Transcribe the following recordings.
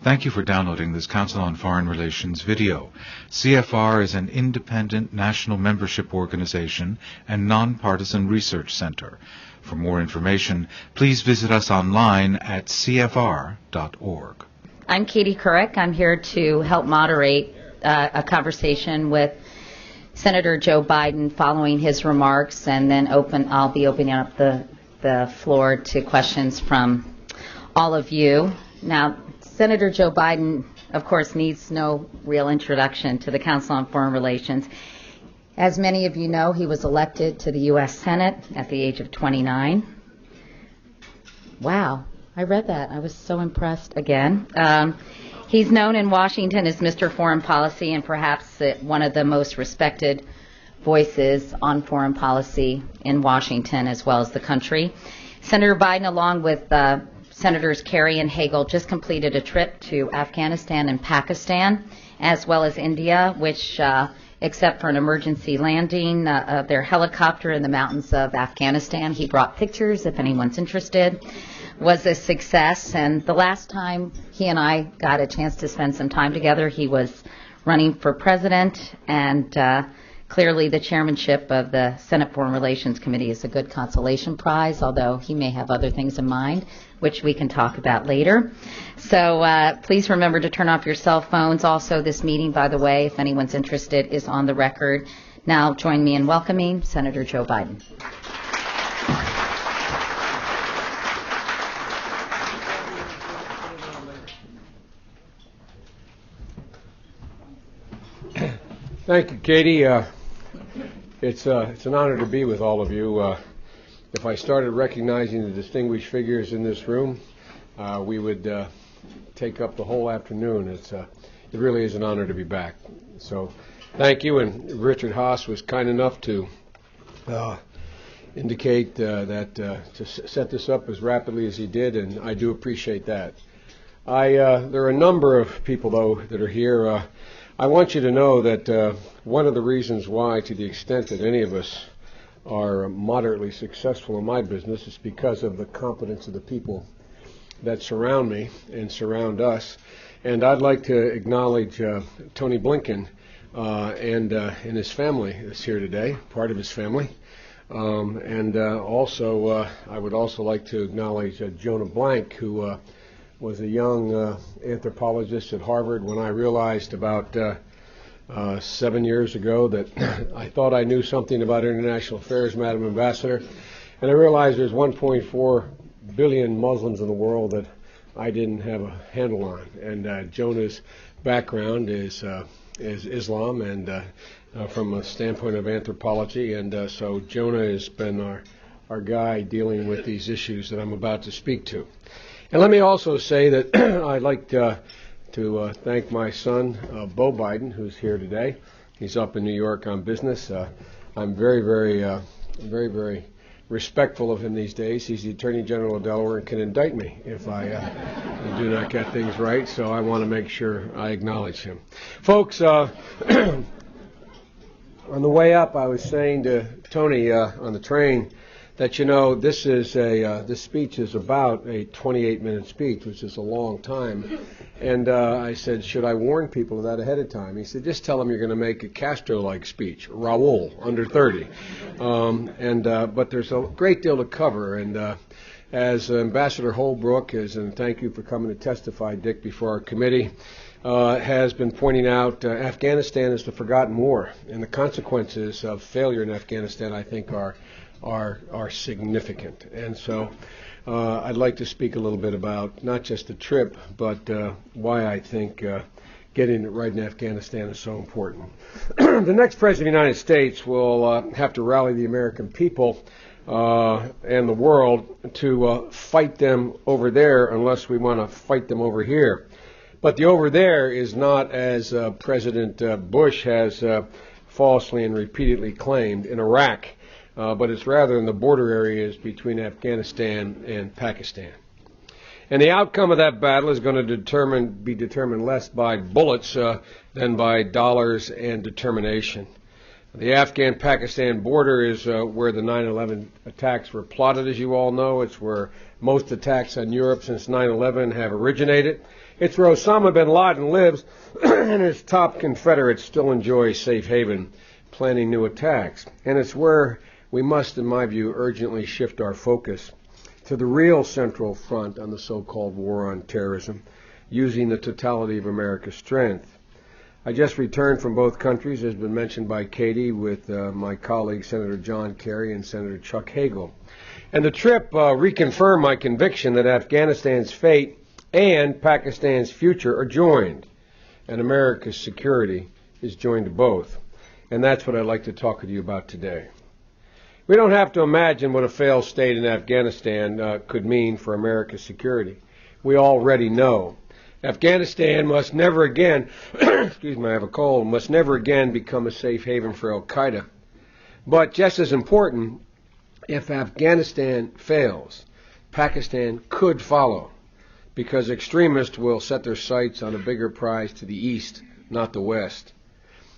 Thank you for downloading this Council on Foreign Relations video. CFR is an independent national membership organization and nonpartisan research center. For more information, please visit us online at cfr.org. I'm Katie Couric. I'm here to help moderate a conversation with Senator Joe Biden following his remarks, and then I'll be opening up the floor to questions from all of you. Now, Senator Joe Biden, of course, needs no real introduction to the Council on Foreign Relations. As many of you know, he was elected to the U.S. Senate at the age of 29. Wow, I read that. I was so impressed again. He's known in Washington as Mr. Foreign Policy and perhaps one of the most respected voices on foreign policy in Washington as well as the country. Senator Biden, along with Senators Kerry and Hagel, just completed a trip to Afghanistan and Pakistan, as well as India, which, except for an emergency landing of their helicopter in the mountains of Afghanistan, he brought pictures if anyone's interested, was a success. And the last time he and I got a chance to spend some time together, he was running for president, and clearly the chairmanship of the Senate Foreign Relations Committee is a good consolation prize, although he may have other things in mind, which we can talk about later. So please remember to turn off your cell phones. Also, this meeting, by the way, if anyone's interested, is on the record. Now join me in welcoming Senator Joe Biden. Thank you, Katie. It's an honor to be with all of you. If I started recognizing the distinguished figures in this room, we would take up the whole afternoon. It really is an honor to be back. So thank you. And Richard Haas was kind enough to indicate that to set this up as rapidly as he did, and I do appreciate that. There are a number of people, though, that are here. I want you to know that one of the reasons why, to the extent that any of us are moderately successful in my business, is because of the competence of the people that surround me and surround us. And I'd like to acknowledge Tony Blinken and his family that's here today, part of his family. Also, I would also like to acknowledge Jonah Blank, who was a young anthropologist at Harvard when I realized about 7 years ago that I thought I knew something about international affairs, Madam Ambassador, and I realized there's 1.4 billion Muslims in the world that I didn't have a handle on. And Jonah's background is Islam, and from a standpoint of anthropology, and so Jonah has been our guy dealing with these issues that I'm about to speak to. And let me also say that I'd like to thank my son, Beau Biden, who's here today. He's up in New York on business. I'm very, very respectful of him these days. He's the Attorney General of Delaware and can indict me if I do not get things right, so I want to make sure I acknowledge him. Folks, on the way up, I was saying to Tony on the train that, you know, this speech is about a 28-minute speech, which is a long time. And I said, should I warn people of that ahead of time? He said, just tell them you're going to make a Castro-like speech, Raul, under 30. But there's a great deal to cover. And as Ambassador Holbrooke is, and thank you for coming to testify, Dick, before our committee, has been pointing out, Afghanistan is the forgotten war. And the consequences of failure in Afghanistan, I think, are significant. And so I'd like to speak a little bit about not just the trip, but why I think getting it right in Afghanistan is so important. The next President of the United States will have to rally the American people and the world to fight them over there unless we want to fight them over here. But the over there is not, as President Bush has falsely and repeatedly claimed, in Iraq. But it's rather in the border areas between Afghanistan and Pakistan. And the outcome of that battle is going to be determined less by bullets than by dollars and determination. The Afghan-Pakistan border is where the 9/11 attacks were plotted, as you all know. It's where Most attacks on Europe since 9/11 have originated. It's where Osama bin Laden lives, and his top Confederates still enjoy safe haven, planning new attacks. And it's where we must, in my view, urgently shift our focus to the real central front on the so-called war on terrorism, using the totality of America's strength. I just returned from both countries, as has been mentioned by Katie, with my colleagues Senator John Kerry and Senator Chuck Hagel. And the trip reconfirmed my conviction that Afghanistan's fate and Pakistan's future are joined, and America's security is joined to both. And that's what I'd like to talk with you about today. We don't have to imagine what a failed state in Afghanistan could mean for America's security. We already know. Afghanistan must never again, excuse me, I have a cold, must never again become a safe haven for Al-Qaeda. But just as important, if Afghanistan fails, Pakistan could follow, because extremists will set their sights on a bigger prize to the east, not the west.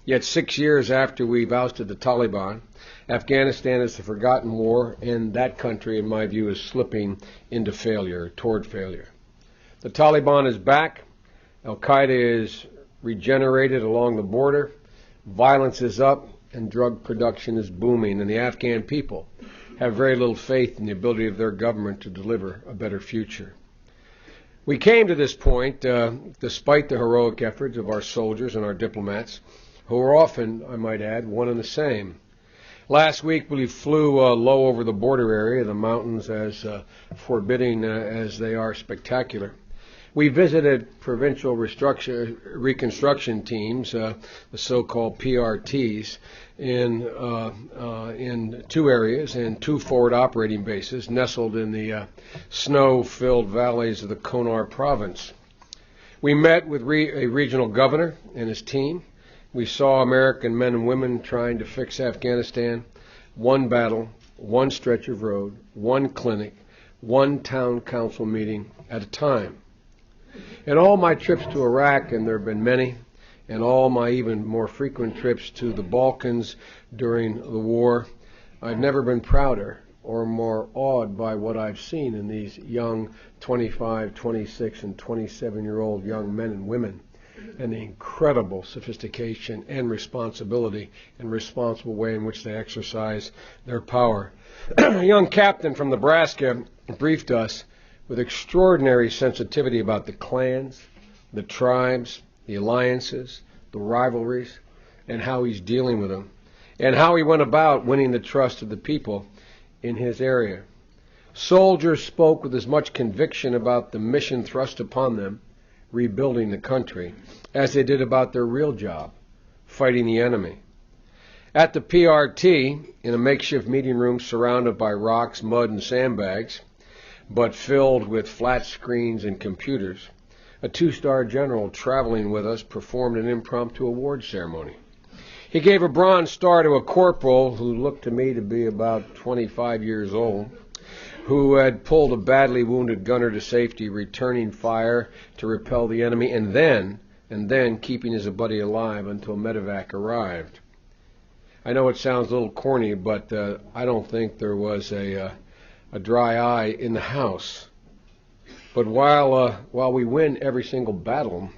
Yet 6 years after we've ousted the Taliban, Afghanistan is a forgotten war, and that country, in my view, is slipping into failure, toward failure. The Taliban is back. Al-Qaeda is regenerated along the border. Violence is up, and drug production is booming, and the Afghan people have very little faith in the ability of their government to deliver a better future. We came to this point despite the heroic efforts of our soldiers and our diplomats, who are often, I might add, one and the same. Last week we flew low over the border area, the mountains as forbidding as they are spectacular. We visited provincial reconstruction teams, the so-called PRTs, in two areas and two forward operating bases nestled in the snow-filled valleys of the Konar province. We met with a regional governor and his team. We saw American men and women trying to fix Afghanistan, one battle, one stretch of road, one clinic, one town council meeting at a time. In all my trips to Iraq, and there have been many, and all my even more frequent trips to the Balkans during the war, I've never been prouder or more awed by what I've seen in these young 25, 26, and 27-year-old young men and women, and the incredible sophistication and responsibility and responsible way in which they exercise their power. A young captain from Nebraska briefed us with extraordinary sensitivity about the clans, the tribes, the alliances, the rivalries, and how he's dealing with them, and how he went about winning the trust of the people in his area. Soldiers spoke with as much conviction about the mission thrust upon them, rebuilding the country, as they did about their real job, fighting the enemy. At the PRT, in a makeshift meeting room surrounded by rocks, mud, and sandbags, but filled with flat screens and computers, a two-star general traveling with us performed an impromptu award ceremony. He gave a bronze star to a corporal who looked to me to be about 25 years old, who had pulled a badly wounded gunner to safety, returning fire to repel the enemy, and then keeping his buddy alive until medevac arrived. I know it sounds a little corny, but I don't think there was a dry eye in the house. But while we win every single battle,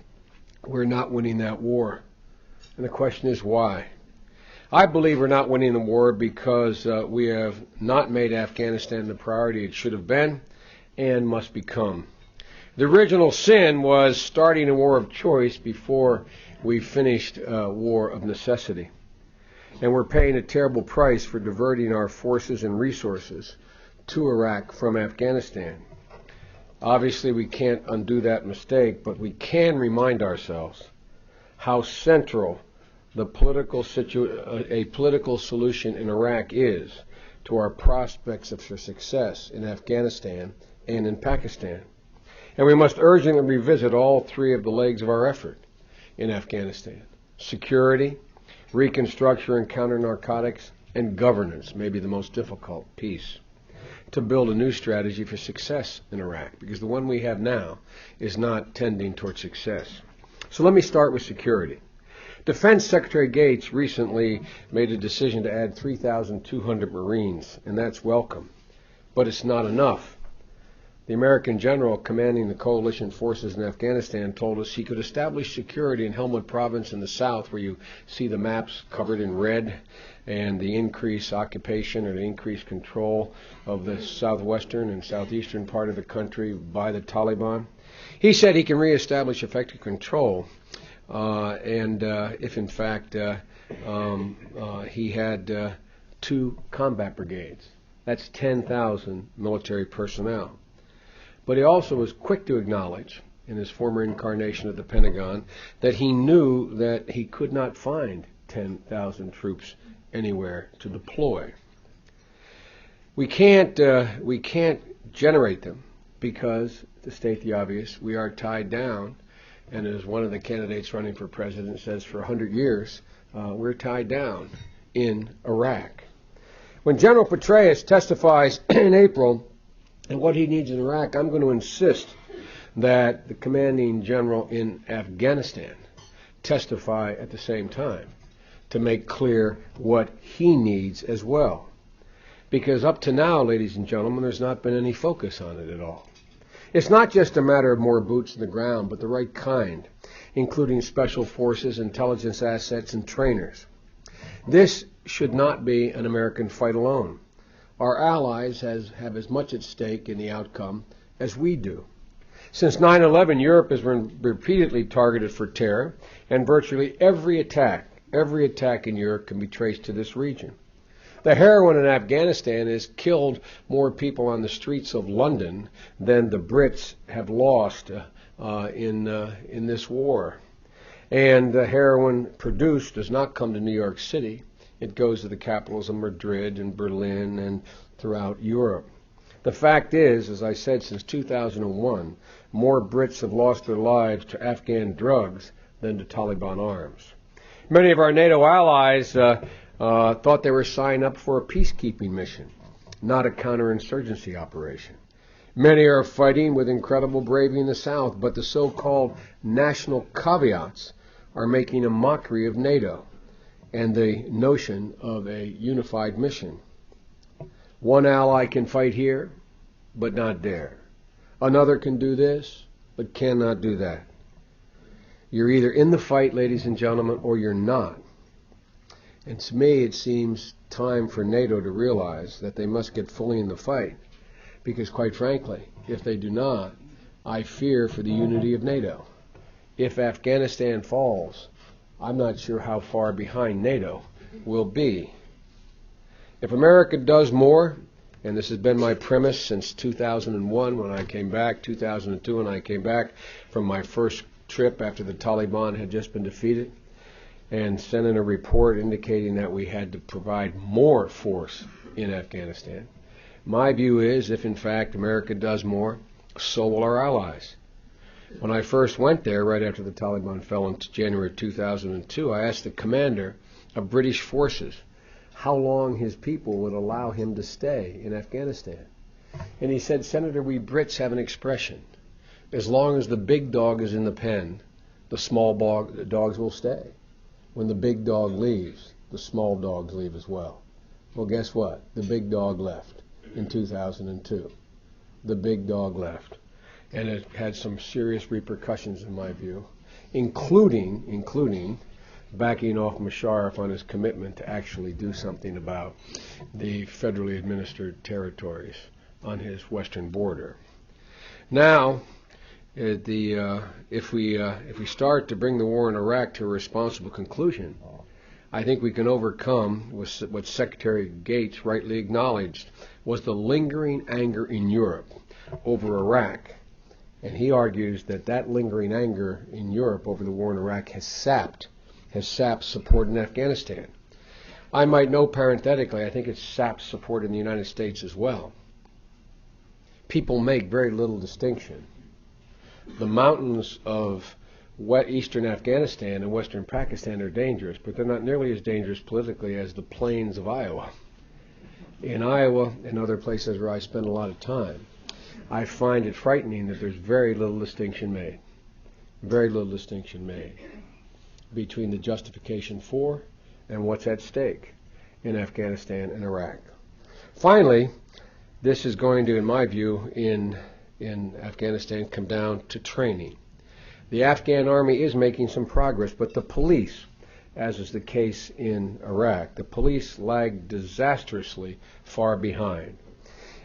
we're not winning that war. And the question is why? I believe we're not winning the war because we have not made Afghanistan the priority it should have been and must become. The original sin was starting a war of choice before we finished a war of necessity. And we're paying a terrible price for diverting our forces and resources to Iraq from Afghanistan. Obviously, we can't undo that mistake, but we can remind ourselves how central a political solution in Iraq is to our prospects of success in Afghanistan and in Pakistan. And we must urgently revisit all three of the legs of our effort in Afghanistan: security, reconstruction and counter-narcotics, and governance, maybe the most difficult piece, to build a new strategy for success in Iraq, because the one we have now is not tending toward success. So let me start with security. Defense Secretary Gates recently made a decision to add 3,200 Marines, and that's welcome. But it's not enough. The American general commanding the coalition forces in Afghanistan told us he could establish security in Helmand province in the south, where you see the maps covered in red, and the increased occupation or the increased control of the southwestern and southeastern part of the country by the Taliban. He said he can reestablish effective control, if in fact he had 2 combat brigades. That's 10,000 military personnel. But he also was quick to acknowledge, in his former incarnation at the Pentagon, that he knew that he could not find 10,000 troops anywhere to deploy. We can't generate them because, to state the obvious, we are tied down, and as one of the candidates running for president says, for 100 years, we're tied down in Iraq. When General Petraeus testifies in April and what he needs in Iraq, I'm going to insist that the commanding general in Afghanistan testify at the same time to make clear what he needs as well. Because up to now, ladies and gentlemen, there's not been any focus on it at all. It's not just a matter of more boots on the ground, but the right kind, including special forces, intelligence assets, and trainers. This should not be an American fight alone. Our allies have as much at stake in the outcome as we do. Since 9/11, Europe has been repeatedly targeted for terror, and virtually every attack in Europe can be traced to this region. The heroin in Afghanistan has killed more people on the streets of London than the Brits have lost in this war. And the heroin produced does not come to New York City. It goes to the capitals of Madrid and Berlin and throughout Europe. The fact is, as I said, since 2001, more Brits have lost their lives to Afghan drugs than to Taliban arms. Many of our NATO allies thought they were signing up for a peacekeeping mission, not a counterinsurgency operation. Many are fighting with incredible bravery in the South, but the so-called national caveats are making a mockery of NATO and the notion of a unified mission. One ally can fight here, but not there. Another can do this, but cannot do that. You're either in the fight, ladies and gentlemen, or you're not. And to me, it seems time for NATO to realize that they must get fully in the fight, because quite frankly, if they do not, I fear for the unity of NATO. If Afghanistan falls, I'm not sure how far behind NATO will be. If America does more, and this has been my premise since 2001 when I came back, 2002 when I came back from my first trip after the Taliban had just been defeated, and sent in a report indicating that we had to provide more force in Afghanistan. My view is, if in fact America does more, so will our allies. When I first went there, right after the Taliban fell in January 2002, I asked the commander of British forces how long his people would allow him to stay in Afghanistan. And he said, Senator, we Brits have an expression. As long as the big dog is in the pen, the small dogs will stay. When the big dog leaves, the small dogs leave as well. Well, guess what? The big dog left in 2002. The big dog left. And it had some serious repercussions, in my view, including backing off Musharraf on his commitment to actually do something about the federally administered territories on his western border. Now, if we start to bring the war in Iraq to a responsible conclusion, I think we can overcome what Secretary Gates rightly acknowledged was the lingering anger in Europe over Iraq. And he argues that lingering anger in Europe over the war in Iraq has sapped support in Afghanistan. I might know parenthetically, I think it's sapped support in the United States as well. People make very little distinction. The mountains of eastern Afghanistan and western Pakistan are dangerous, but they're not nearly as dangerous politically as the plains of Iowa. In Iowa and other places where I spend a lot of time, I find it frightening that there's very little distinction made between the justification for and what's at stake in Afghanistan and Iraq. Finally, this is going to, in my view, in in Afghanistan come down to training. The Afghan army is making some progress, but the police, as is the case in Iraq, the police lag disastrously far behind.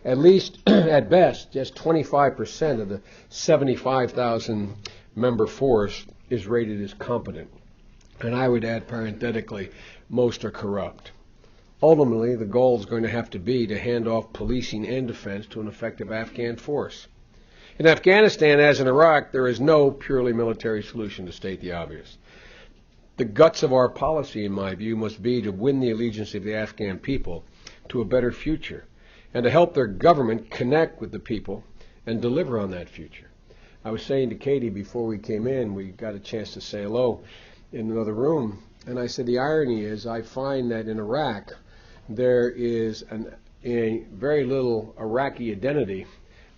At least, at best, just 25% of the 75,000 member force is rated as competent. And I would add parenthetically, most are corrupt. Ultimately, the goal is going to have to be to hand off policing and defense to an effective Afghan force. In Afghanistan, as in Iraq, there is no purely military solution, to state the obvious. The guts of our policy, in my view, must be to win the allegiance of the Afghan people to a better future and to help their government connect with the people and deliver on that future. I was saying to Katie before we came in, we got a chance to say hello in another room, and I said the irony is I find that in Iraq there is a very little Iraqi identity,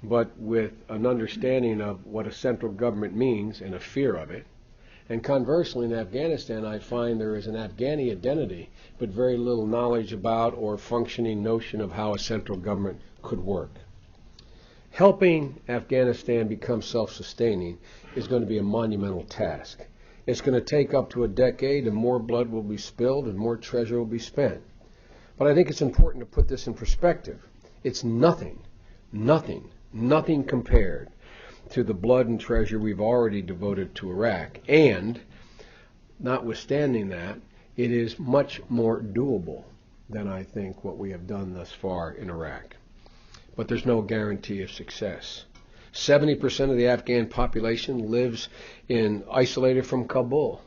but with an understanding of what a central government means and a fear of it. And conversely, in Afghanistan, I find there is an Afghani identity, but very little knowledge about or functioning notion of how a central government could work. Helping Afghanistan become self-sustaining is going to be a monumental task. It's going to take up to a decade, and more blood will be spilled and more treasure will be spent. But I think it's important to put this in perspective. It's nothing compared to the blood and treasure we've already devoted to Iraq. And, notwithstanding that, it is much more doable than I think what we have done thus far in Iraq. But there's no guarantee of success. 70% of the Afghan population lives isolated from Kabul,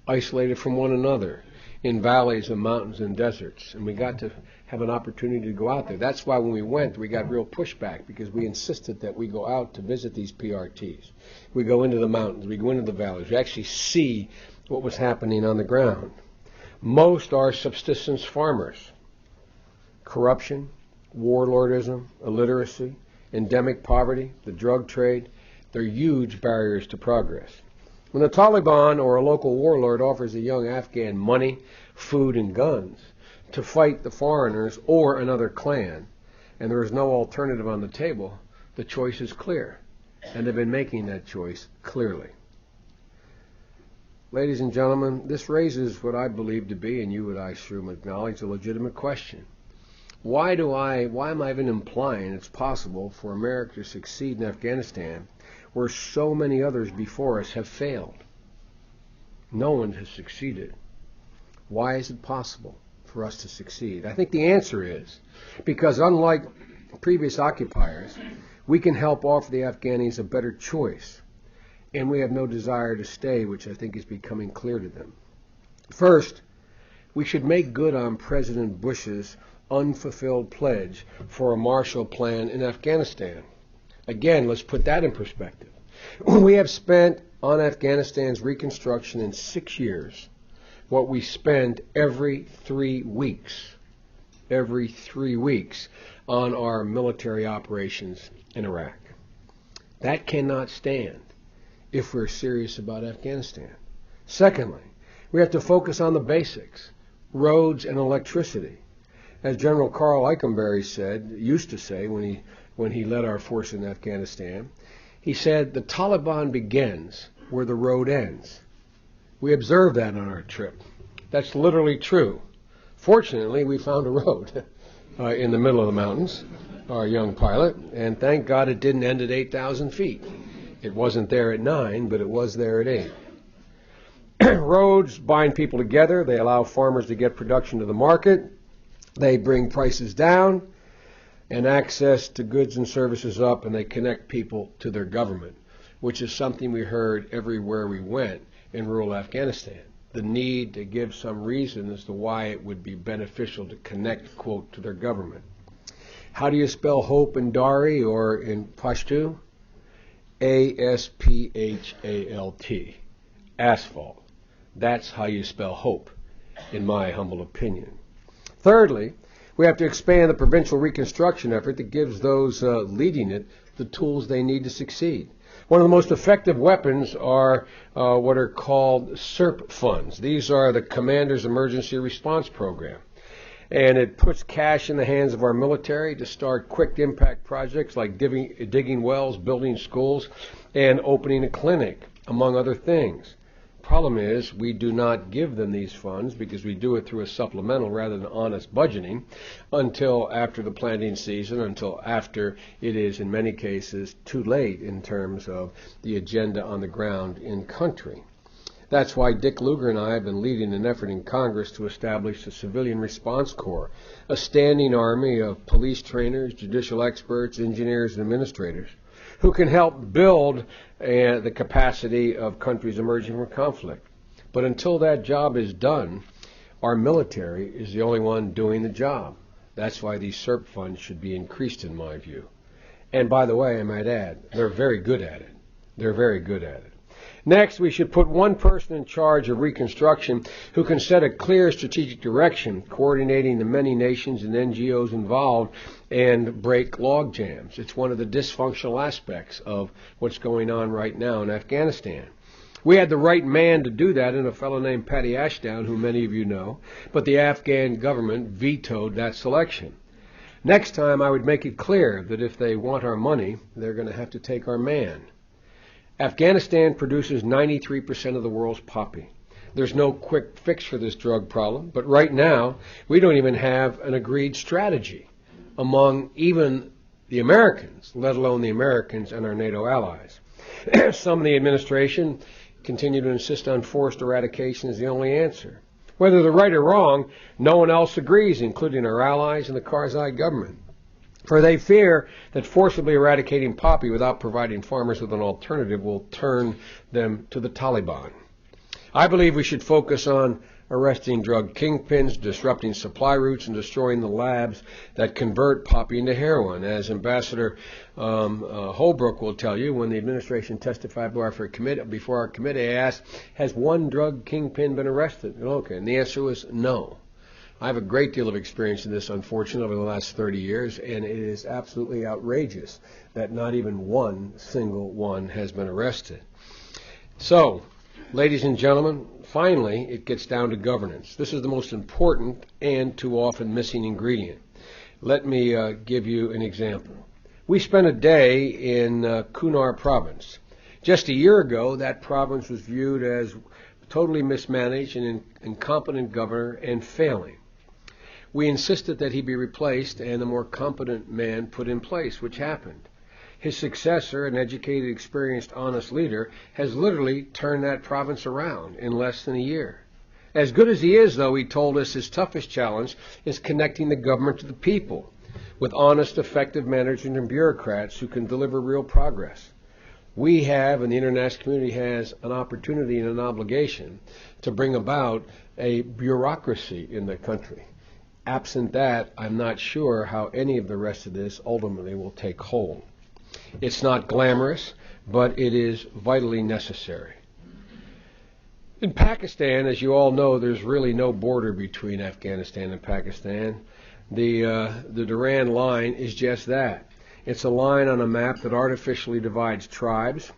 isolated from one another, in valleys and mountains and deserts. And we got to have an opportunity to go out there. That's why when we went, we got real pushback, because we insisted that we go out to visit these PRTs. We go into the mountains, we go into the valleys, we actually see what was happening on the ground. Most are subsistence farmers. Corruption, warlordism, illiteracy, endemic poverty, the drug trade, they're huge barriers to progress. When the Taliban or a local warlord offers a young Afghan money, food, and guns to fight the foreigners or another clan, and there is no alternative on the table, the choice is clear, and they've been making that choice clearly. Ladies and gentlemen, this raises what I believe to be, and you would, I assume, acknowledge, a legitimate question. Why am I even implying it's possible for America to succeed in Afghanistan where so many others before us have failed? No one has succeeded. Why is it possible for us to succeed? I think the answer is because, unlike previous occupiers, we can help offer the Afghanis a better choice, and we have no desire to stay, which I think is becoming clear to them. First, we should make good on President Bush's unfulfilled pledge for a Marshall Plan in Afghanistan. Again, let's put that in perspective. We have spent on Afghanistan's reconstruction in 6 years what we spend every 3 weeks on our military operations in Iraq. That cannot stand if we're serious about Afghanistan. Secondly, we have to focus on the basics, roads and electricity. As General Carl Eikenberry used to say when he led our force in Afghanistan, he said, the Taliban begins where the road ends. We observed that on our trip. That's literally true. Fortunately, we found a road in the middle of the mountains, our young pilot, and thank God it didn't end at 8,000 feet. It wasn't there at 9, but it was there at 8. Roads bind people together. They allow farmers to get production to the market. They bring prices down and access to goods and services up, and they connect people to their government, which is something we heard everywhere we went in rural Afghanistan. The need to give some reason as to why it would be beneficial to connect, quote, to their government. How do you spell hope in Dari or in Pashto? A-S-P-H-A-L-T. Asphalt. That's how you spell hope, in my humble opinion. Thirdly, we have to expand the provincial reconstruction effort that gives those leading it the tools they need to succeed. One of the most effective weapons are what are called SERP funds. These are the Commander's Emergency Response Program. and it puts cash in the hands of our military to start quick impact projects like digging wells, building schools, and opening a clinic, among other things. Problem is, we do not give them these funds because we do it through a supplemental rather than honest budgeting until after the planting season, until after it is, in many cases, too late in terms of the agenda on the ground in country. That's why Dick Lugar and I have been leading an effort in Congress to establish a Civilian Response Corps, a standing army of police trainers, judicial experts, engineers, and administrators who can help build the capacity of countries emerging from conflict. But until that job is done, our military is the only one doing the job. That's why these SERP funds should be increased, in my view. And by the way, I might add, they're very good at it. They're very good at it. Next, we should put one person in charge of reconstruction who can set a clear strategic direction, coordinating the many nations and NGOs involved, and break log jams. It's one of the dysfunctional aspects of what's going on right now in Afghanistan. We had the right man to do that in a fellow named Patty Ashdown, who many of you know, but the Afghan government vetoed that selection. Next time, I would make it clear that if they want our money, they're going to have to take our man. Afghanistan produces 93% of the world's poppy. There's no quick fix for this drug problem, but right now we don't even have an agreed strategy among even the Americans, let alone the Americans and our NATO allies. Some in the administration continue to insist on forced eradication as the only answer. Whether they're right or wrong, no one else agrees, including our allies and the Karzai government. For they fear that forcibly eradicating poppy without providing farmers with an alternative will turn them to the Taliban. I believe we should focus on arresting drug kingpins, disrupting supply routes, and destroying the labs that convert poppy into heroin. As Ambassador Holbrooke will tell you, when the administration testified before our committee, I asked, has one drug kingpin been arrested? Okay, and the answer was no. I have a great deal of experience in this, unfortunately, over the last 30 years, and it is absolutely outrageous that not even one single one has been arrested. So, ladies and gentlemen, finally, it gets down to governance. This is the most important and too often missing ingredient. Let me give you an example. We spent a day in Kunar province. Just a year ago, that province was viewed as totally mismanaged and incompetent governor and failing. We insisted that he be replaced and a more competent man put in place, which happened. His successor, an educated, experienced, honest leader, has literally turned that province around in less than a year. As good as he is, though, he told us his toughest challenge is connecting the government to the people with honest, effective managers and bureaucrats who can deliver real progress. We have, and the international community has, an opportunity and an obligation to bring about a bureaucracy in the country. Absent that, I'm not sure how any of the rest of this ultimately will take hold. It's not glamorous, but it is vitally necessary. In Pakistan, as you all know, there's really no border between Afghanistan and Pakistan. The Durand line is just that. It's a line on a map that artificially divides tribes,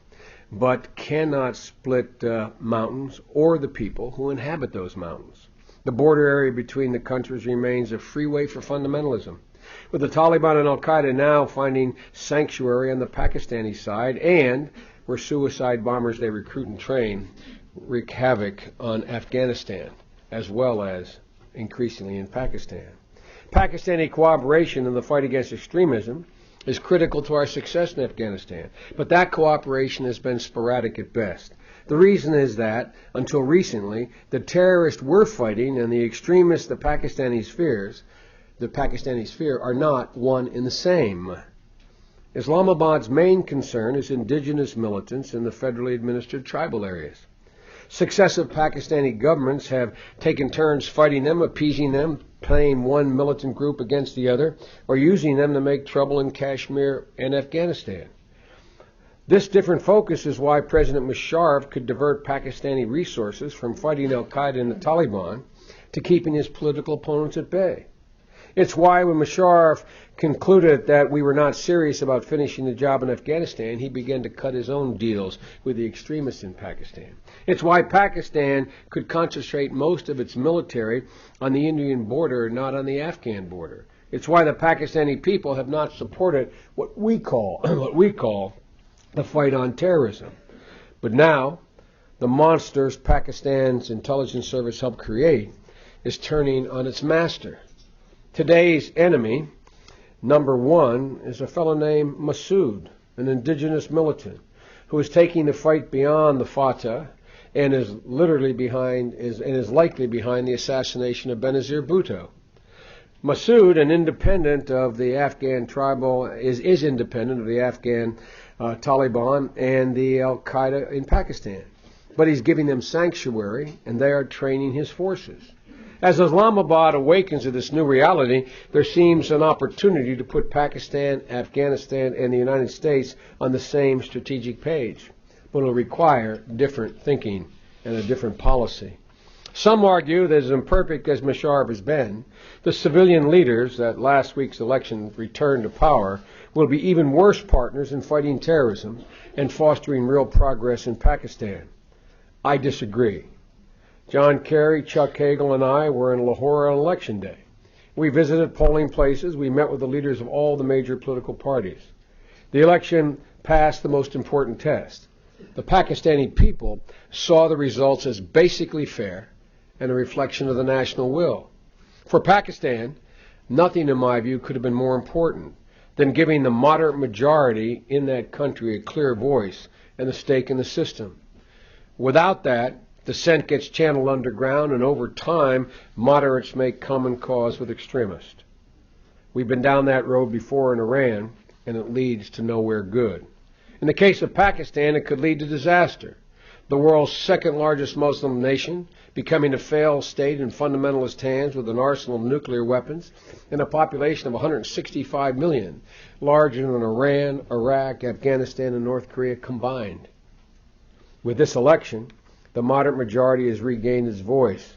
but cannot split mountains or the people who inhabit those mountains. The border area between the countries remains a freeway for fundamentalism, with the Taliban and Al-Qaeda now finding sanctuary on the Pakistani side, and where suicide bombers they recruit and train wreak havoc on Afghanistan, as well as increasingly in Pakistan. Pakistani cooperation in the fight against extremism is critical to our success in Afghanistan, but that cooperation has been sporadic at best. The reason is that, until recently, the terrorists we're fighting and the extremists the Pakistanis fear are not one and the same. Islamabad's main concern is indigenous militants in the federally administered tribal areas. Successive Pakistani governments have taken turns fighting them, appeasing them, playing one militant group against the other, or using them to make trouble in Kashmir and Afghanistan. This different focus is why President Musharraf could divert Pakistani resources from fighting Al-Qaeda and the Taliban to keeping his political opponents at bay. It's why when Musharraf concluded that we were not serious about finishing the job in Afghanistan, he began to cut his own deals with the extremists in Pakistan. It's why Pakistan could concentrate most of its military on the Indian border, not on the Afghan border. It's why the Pakistani people have not supported what we call the fight on terrorism. But now, the monsters Pakistan's intelligence service helped create is turning on its master. Today's enemy, number one, is a fellow named Masood, an indigenous militant, who is taking the fight beyond the Fatah and is likely behind the assassination of Benazir Bhutto. Masood, an independent of the Afghan is independent of the Afghan Taliban and the Al-Qaeda in Pakistan. But he's giving them sanctuary, and they are training his forces. As Islamabad awakens to this new reality, there seems an opportunity to put Pakistan, Afghanistan, and the United States on the same strategic page. But it will require different thinking and a different policy. Some argue that as imperfect as Musharraf has been, the civilian leaders that last week's election returned to power will be even worse partners in fighting terrorism and fostering real progress in Pakistan. I disagree. John Kerry, Chuck Hagel, and I were in Lahore on Election Day. We visited polling places. We met with the leaders of all the major political parties. The election passed the most important test. The Pakistani people saw the results as basically fair and a reflection of the national will. For Pakistan, nothing, in my view, could have been more important than giving the moderate majority in that country a clear voice and a stake in the system. Without that, dissent gets channeled underground, and over time, moderates make common cause with extremists. We've been down that road before in Iran, and it leads to nowhere good. In the case of Pakistan, it could lead to disaster. The world's second largest Muslim nation, becoming a failed state in fundamentalist hands with an arsenal of nuclear weapons and a population of 165 million, larger than Iran, Iraq, Afghanistan, and North Korea combined. With this election, the moderate majority has regained its voice,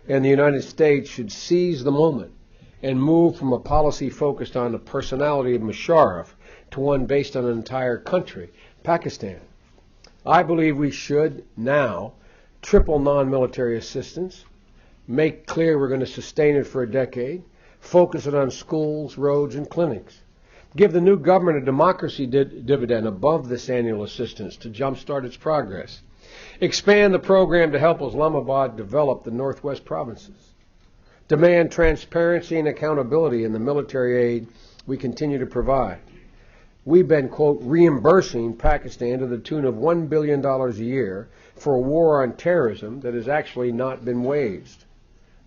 and the United States should seize the moment and move from a policy focused on the personality of Musharraf to one based on an entire country, Pakistan. I believe we should now triple non-military assistance, make clear we're going to sustain it for a decade, focus it on schools, roads, and clinics. Give the new government a democracy dividend above this annual assistance to jumpstart its progress. Expand the program to help Islamabad develop the Northwest provinces. Demand transparency and accountability in the military aid we continue to provide. We've been, quote, reimbursing Pakistan to the tune of $1 billion a year for a war on terrorism that has actually not been waged.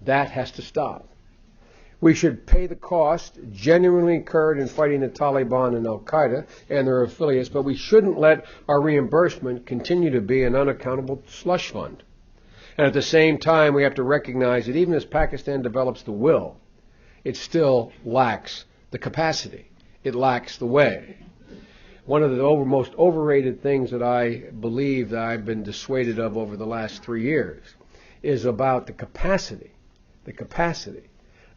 That has to stop. We should pay the cost genuinely incurred in fighting the Taliban and Al-Qaeda and their affiliates, but we shouldn't let our reimbursement continue to be an unaccountable slush fund. And at the same time, we have to recognize that even as Pakistan develops the will, it still lacks the capacity. It lacks the way. One of the most overrated things that I believe that I've been dissuaded of over the last 3 years is about the capacity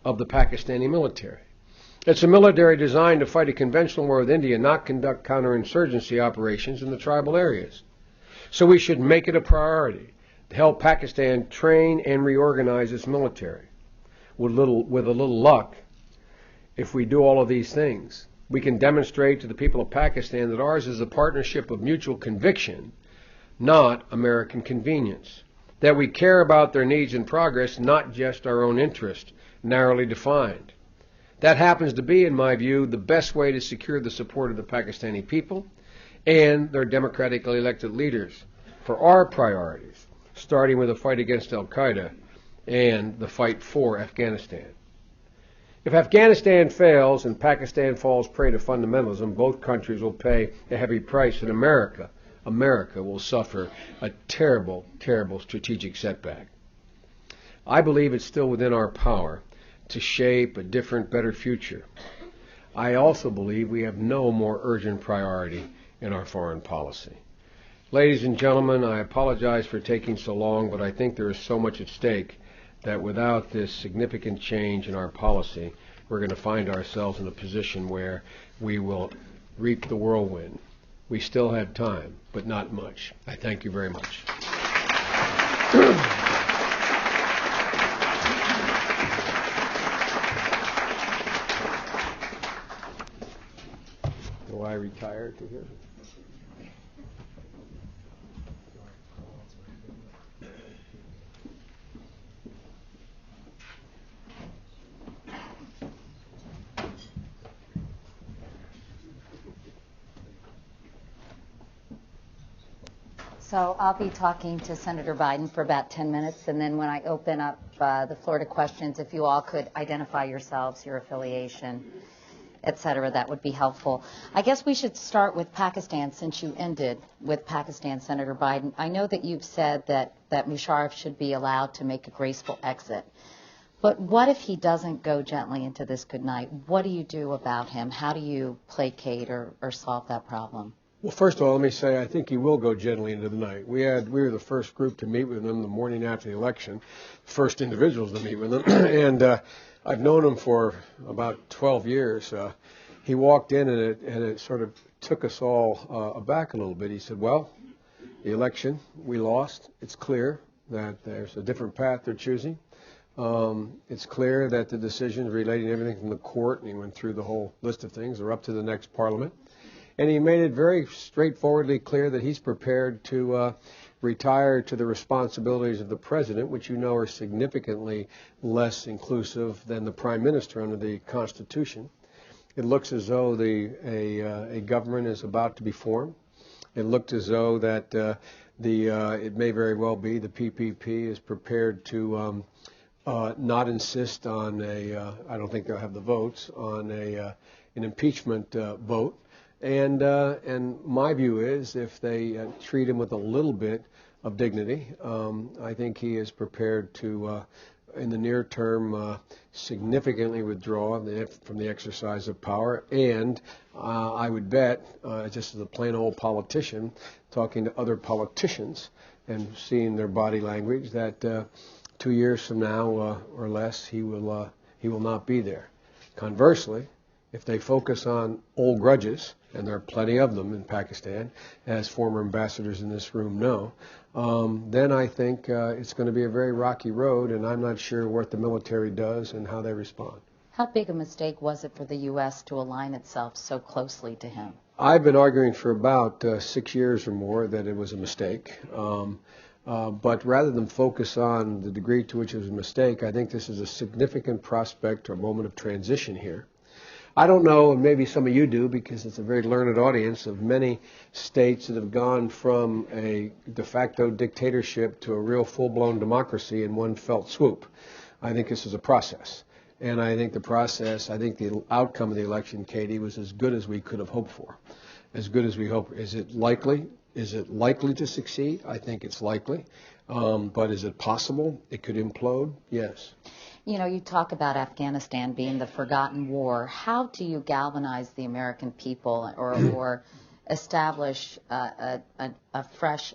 of the Pakistani military. It's a military designed to fight a conventional war with India, not conduct counterinsurgency operations in the tribal areas. So we should make it a priority to help Pakistan train and reorganize its military. With a little luck, if we do all of these things, we can demonstrate to the people of Pakistan that ours is a partnership of mutual conviction, not American convenience. That we care about their needs and progress, not just our own interest, narrowly defined. That happens to be, in my view, the best way to secure the support of the Pakistani people and their democratically elected leaders for our priorities, starting with the fight against Al-Qaeda and the fight for Afghanistan. If Afghanistan fails and Pakistan falls prey to fundamentalism, both countries will pay a heavy price, and America will suffer a terrible, terrible strategic setback. I believe it's still within our power to shape a different, better future. I also believe we have no more urgent priority in our foreign policy. Ladies and gentlemen, I apologize for taking so long, but I think there is so much at stake that without this significant change in our policy, we're going to find ourselves in a position where we will reap the whirlwind. We still have time, but not much. I thank you very much. Do I retire to here? So I'll be talking to Senator Biden for about 10 minutes, and then when I open up the floor to questions, if you all could identify yourselves, your affiliation, et cetera, that would be helpful. I guess we should start with Pakistan, since you ended with Pakistan, Senator Biden. I know that you've said that Musharraf should be allowed to make a graceful exit. But what if he doesn't go gently into this good night? What do you do about him? How do you placate or solve that problem? Well, first of all, let me say I think he will go gently into the night. We were the first group to meet with him the morning after the election, first individuals to meet with him, and I've known him for about 12 years. He walked in and it sort of took us all aback a little bit. He said, well, the election, we lost. It's clear that there's a different path they're choosing. It's clear that the decisions relating to everything from the court, and he went through the whole list of things, are up to the next parliament. And he made it very straightforwardly clear that he's prepared to retire to the responsibilities of the president, which you know are significantly less inclusive than the prime minister under the Constitution. It looks as though a government is about to be formed. It looked as though that it may very well be the PPP is prepared to not insist on I don't think they'll have the votes, on an impeachment vote. And my view is if they treat him with a little bit of dignity, I think he is prepared to, in the near term, significantly withdraw from the exercise of power. And I would bet, just as a plain old politician, talking to other politicians and seeing their body language, that 2 years from now or less, he will not be there. Conversely, if they focus on old grudges, and there are plenty of them in Pakistan, as former ambassadors in this room know, then I think it's going to be a very rocky road, and I'm not sure what the military does and how they respond. How big a mistake was it for the U.S. to align itself so closely to him? I've been arguing for about 6 years or more that it was a mistake. But rather than focus on the degree to which it was a mistake, I think this is a significant prospect or moment of transition here. I don't know, and maybe some of you do, because it's a very learned audience, of many states that have gone from a de facto dictatorship to a real full-blown democracy in one fell swoop. I think this is a process. And I think the outcome of the election, Katie, was as good as we could have hoped for. As good as we hope. Is it likely? Is it likely to succeed? I think it's likely. But is it possible it could implode? Yes. You know, you talk about Afghanistan being the forgotten war. How do you galvanize the American people or establish a fresh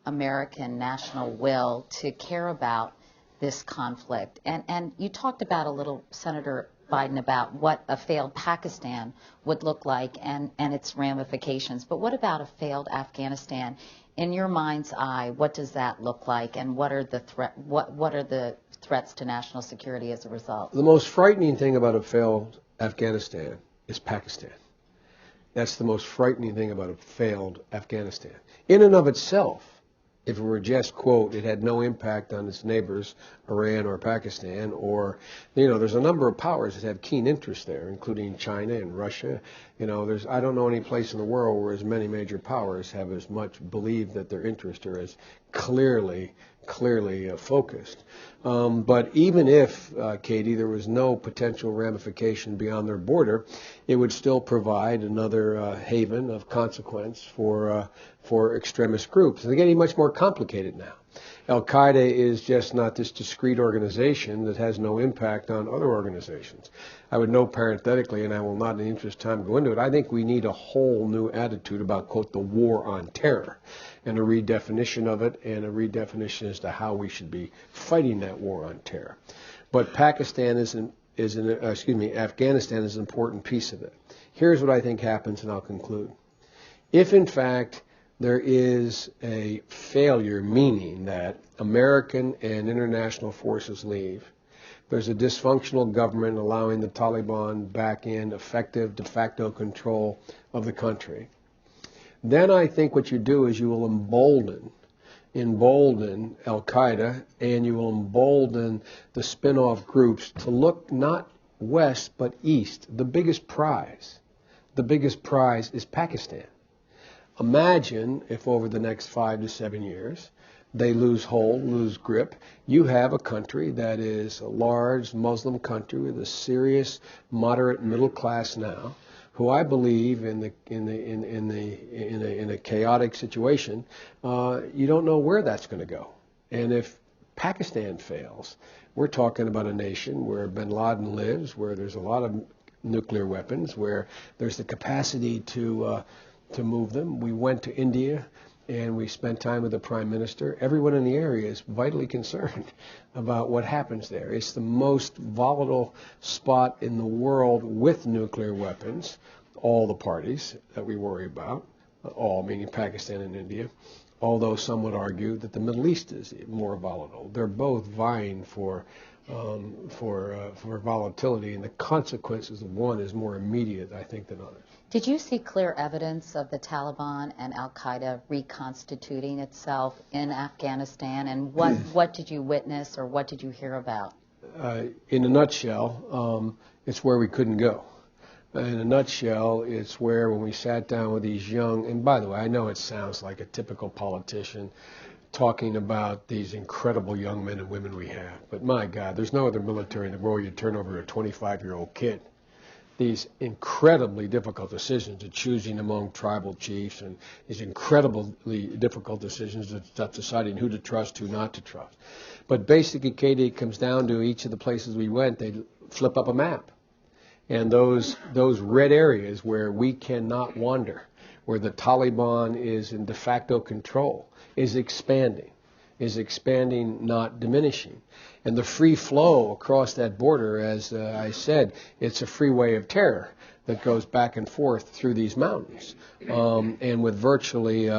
American national will to care about this conflict? And you talked about a little, Senator Biden, about what a failed Pakistan would look like and its ramifications. But what about a failed Afghanistan? In your mind's eye, what does that look like, and what are the threats to national security as a result? The most frightening thing about a failed Afghanistan is Pakistan. That's the most frightening thing about a failed Afghanistan. In and of itself, if it were just, quote, it had no impact on its neighbors, Iran or Pakistan, or, there's a number of powers that have keen interest there, including China and Russia. I don't know any place in the world where as many major powers have as much believed that their interests are as clearly focused. But even if, Katie, there was no potential ramification beyond their border, it would still provide another haven of consequence for extremist groups. And they're getting much more complicated now. Al-Qaeda is just not this discrete organization that has no impact on other organizations. I would note parenthetically, and I will not in the interest of time go into it, I think we need a whole new attitude about, quote, the war on terror, and a redefinition of it, and a redefinition as to how we should be fighting that war on terror. But Pakistan is Afghanistan is an important piece of it. Here's what I think happens, and I'll conclude. If, in fact, there is a failure, meaning that American and international forces leave, there's a dysfunctional government allowing the Taliban back in effective de facto control of the country, then I think what you do is you will embolden Al-Qaeda, and you will embolden the spin-off groups to look not west but east. The biggest prize is Pakistan. Imagine if over the next 5 to 7 years they lose hold, lose grip. You have a country that is a large Muslim country with a serious moderate middle class now, who I believe in a chaotic situation, you don't know where that's going to go. And if Pakistan fails, we're talking about a nation where bin Laden lives, where there's a lot of nuclear weapons, where there's the capacity to move them. We went to India and we spent time with the Prime Minister. Everyone in the area is vitally concerned about what happens there. It's the most volatile spot in the world with nuclear weapons, all the parties that we worry about, all meaning Pakistan and India, although some would argue that the Middle East is more volatile. They're both vying for volatility, and the consequences of one is more immediate, I think, than others. Did you see clear evidence of the Taliban and Al-Qaeda reconstituting itself in Afghanistan? And what did you witness or what did you hear about? In a nutshell, it's where we couldn't go. In a nutshell, it's where when we sat down with these young, and by the way, I know it sounds like a typical politician talking about these incredible young men and women we have, but my God, there's no other military in the world you turn over a 25-year-old kid. These incredibly difficult decisions of choosing among tribal chiefs, and these incredibly difficult decisions of deciding who to trust, who not to trust. But basically, Katie, it comes down to each of the places we went, they flip up a map. And those red areas where we cannot wander, where the Taliban is in de facto control, is expanding, not diminishing. And the free flow across that border, as I said, it's a freeway of terror that goes back and forth through these mountains, and with virtually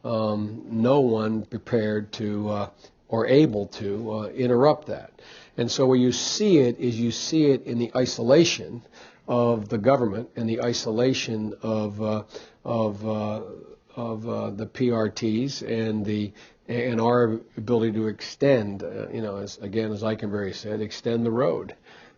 no one prepared to or able to interrupt that. And so where you see it is you see it in the isolation of the government and the isolation of the PRTs and our ability to extend, as Eikenberry said, extend the road.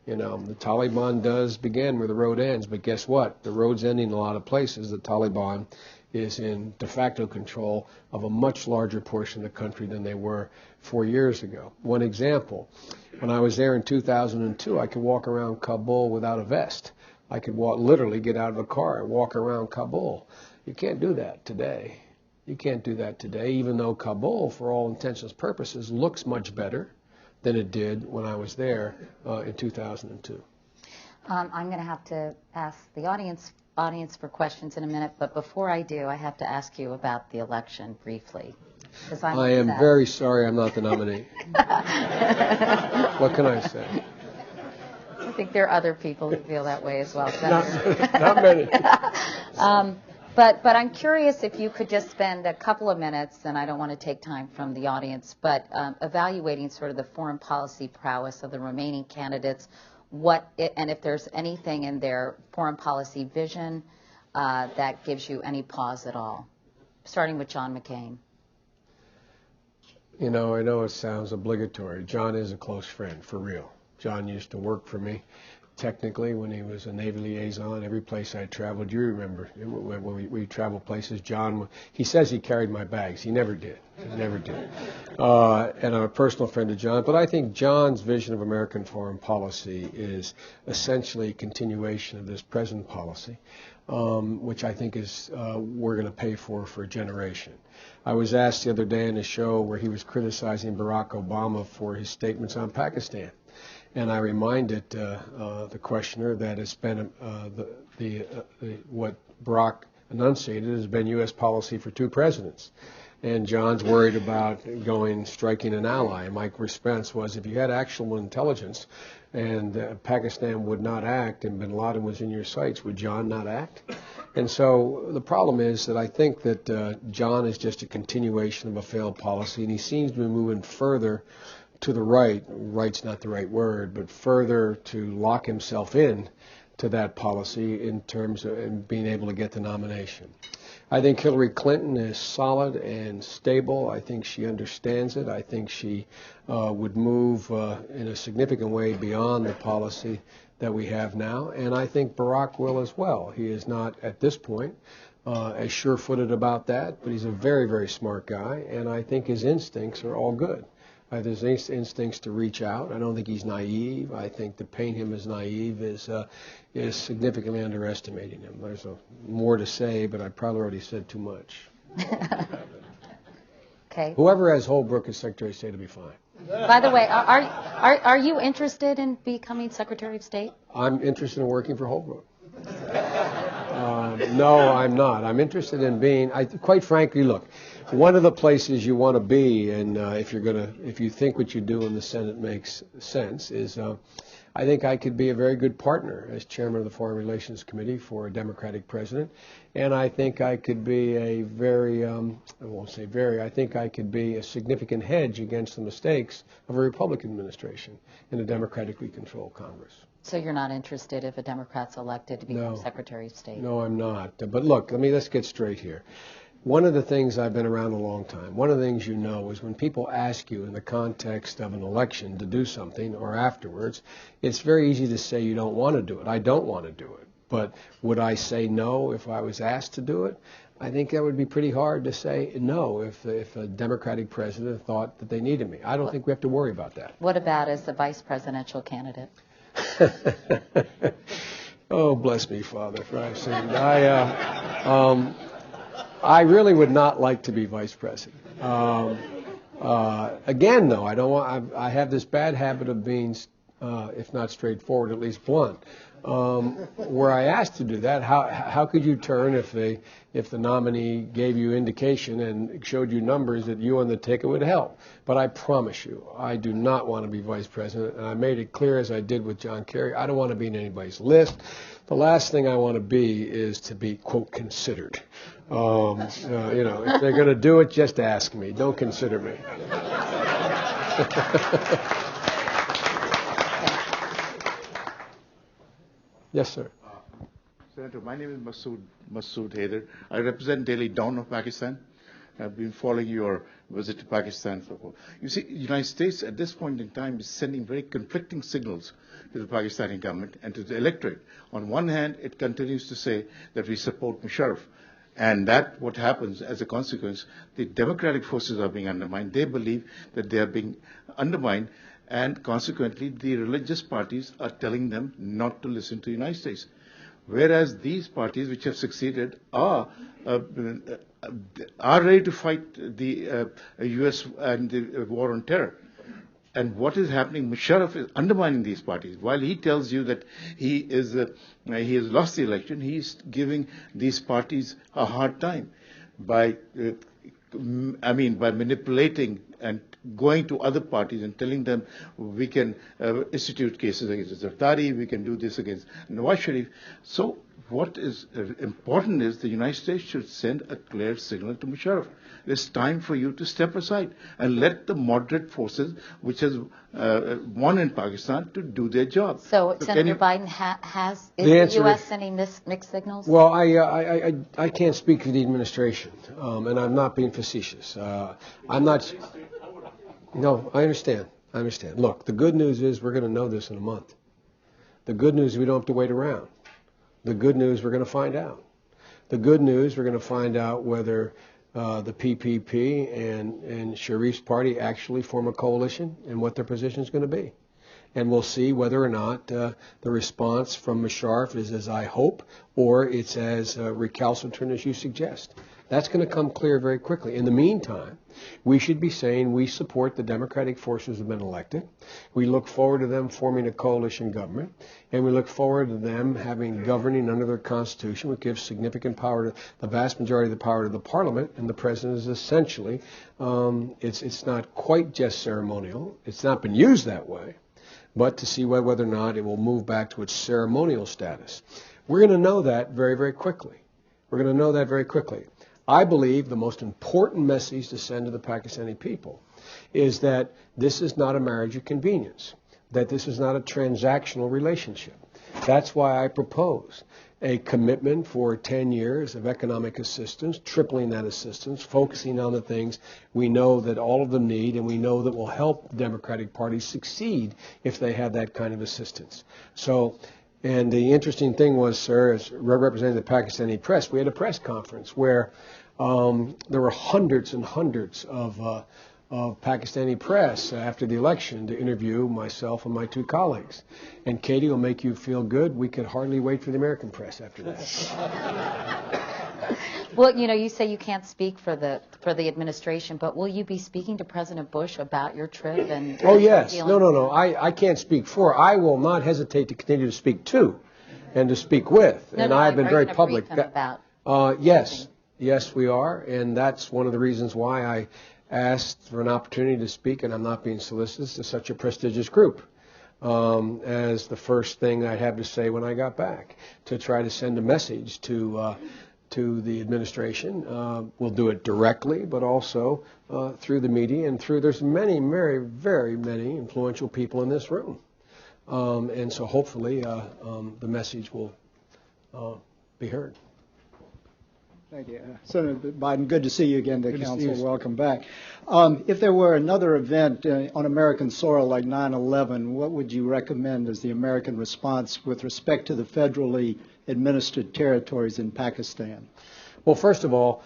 The Taliban does begin where the road ends, but guess what? The road's ending in a lot of places. The Taliban is in de facto control of a much larger portion of the country than they were 4 years ago. One example, when I was there in 2002, I could walk around Kabul without a vest. I could literally get out of the car and walk around Kabul. You can't do that today. Even though Kabul, for all intents and purposes, looks much better than it did when I was there in 2002. I'm going to have to ask the audience for questions in a minute, but before I do, I have to ask you about the election briefly. I am very sorry I'm not the nominee. What can I say? I think there are other people who feel that way as well. Not many. But I'm curious if you could just spend a couple of minutes, and I don't want to take time from the audience, but evaluating sort of the foreign policy prowess of the remaining candidates, and if there's anything in their foreign policy vision that gives you any pause at all, starting with John McCain. I know it sounds obligatory. John is a close friend, for real. John used to work for me, technically, when he was a Navy liaison. Every place I traveled, you remember, when we traveled places, John, he says he carried my bags. He never did. And I'm a personal friend of John. But I think John's vision of American foreign policy is essentially a continuation of this present policy, which I think is we're going to pay for a generation. I was asked the other day in a show where he was criticizing Barack Obama for his statements on Pakistan. And I reminded the questioner that it's been what Barack enunciated has been U.S. policy for 2 presidents. And John's worried about striking an ally. And my response was, if you had actual intelligence and Pakistan would not act and bin Laden was in your sights, would John not act? And so the problem is that I think that John is just a continuation of a failed policy, and he seems to be moving further to the right. Right's not the right word, but further to lock himself in to that policy in terms of being able to get the nomination. I think Hillary Clinton is solid and stable. I think she understands it. I think she would move in a significant way beyond the policy that we have now. And I think Barack will as well. He is not, at this point, as sure-footed about that, but he's a very, very smart guy, and I think his instincts are all good. His instincts to reach out. I don't think he's naive. I think to paint him as naive is significantly underestimating him. There's more to say, but I probably already said too much. Okay. Whoever has Holbrooke as Secretary of State will be fine. By the way, are you interested in becoming Secretary of State? I'm interested in working for Holbrooke. No, I'm not. I'm interested in being. Quite frankly, look. One of the places you want to be, and if you think what you do in the Senate makes sense, is I think I could be a very good partner as chairman of the Foreign Relations Committee for a Democratic president, and I think I could be I think I could be a significant hedge against the mistakes of a Republican administration in a democratically controlled Congress. So you're not interested if a Democrat's elected to become Secretary of State? No, I'm not. But look, let's get straight here. One of the things, I've been around a long time, one of the things you know is when people ask you in the context of an election to do something or afterwards, it's very easy to say you don't want to do it. I don't want to do it. But would I say no if I was asked to do it? I think that would be pretty hard to say no if a Democratic president thought that they needed me. I don't think we have to worry about that. What about as the vice presidential candidate? Oh, bless me, Father, for I've sinned. I really would not like to be vice president. Again, though, I have this bad habit of being, if not straightforward, at least blunt. Were I asked to do that, how could you turn if the nominee gave you indication and showed you numbers that you on the ticket would help? But I promise you, I do not want to be vice president, and I made it clear, as I did with John Kerry, I don't want to be in anybody's list. The last thing I want to be is to be, quote, considered. If they're going to do it, just ask me. Don't consider me. Yes, sir. Senator, my name is Masood Haider. I represent Daily Dawn of Pakistan. I've been following your visit to Pakistan. You see, the United States at this point in time is sending very conflicting signals to the Pakistani government and to the electorate. On one hand, it continues to say that we support Musharraf. And that what happens as a consequence, the democratic forces are being undermined. They believe that they are being undermined, and consequently the religious parties are telling them not to listen to the United States. Whereas these parties which have succeeded are ready to fight the U.S. and the war on terror. And what is happening? Musharraf is undermining these parties. While he tells you that he has lost the election, he is giving these parties a hard time by manipulating and going to other parties and telling them we can institute cases against Zardari, we can do this against Nawaz Sharif. So what is important is the United States should send a clear signal to Musharraf. It's time for you to step aside and let the moderate forces, which has won in Pakistan, to do their job. So Senator Biden is the U.S. sending mixed signals? Well, I can't speak for the administration, and I'm not being facetious. I'm not. No, I understand. Look, the good news is we're going to know this in a month. The good news is we don't have to wait around. The good news, we're going to find out. The good news, we're going to find out whether the PPP and Sharif's party actually form a coalition and what their position is going to be. And we'll see whether or not the response from Musharraf is as I hope, or it's as recalcitrant as you suggest. That's going to come clear very quickly. In the meantime, we should be saying we support the democratic forces who have been elected. We look forward to them forming a coalition government, and we look forward to them having governing under their constitution, which gives significant power to the vast majority of the power to the parliament, and the president is essentially, it's not quite just ceremonial. It's not been used that way, but to see whether or not it will move back to its ceremonial status. We're going to know that very, very quickly. We're going to know that very quickly. I believe the most important message to send to the Pakistani people is that this is not a marriage of convenience, that this is not a transactional relationship. That's why I proposed a commitment for 10 years of economic assistance, tripling that assistance, focusing on the things we know that all of them need and we know that will help the Democratic Party succeed if they have that kind of assistance. So, and the interesting thing was, sir, as representing the Pakistani press, we had a press conference where there were hundreds and hundreds of Pakistani press after the election to interview myself and my two colleagues. And Katie will make you feel good. We could hardly wait for the American press after that. Well, you say you can't speak for the administration, but will you be speaking to President Bush about your trip? And oh, yes. No. I can't speak for. I will not hesitate to continue to speak to and to speak with. No, and I've been very public. Yes, we are. And that's one of the reasons why I asked for an opportunity to speak, and I'm not being solicitous, to such a prestigious group as the first thing I'd have to say when I got back, to try to send a message to the administration. We'll do it directly, but also through the media and there's many, very, very many influential people in this room. And so hopefully the message will be heard. Thank you. Senator Biden, good to see you again to Council. Welcome back. If there were another event on American soil like 9/11, what would you recommend as the American response with respect to the federally administered territories in Pakistan? Well, first of all,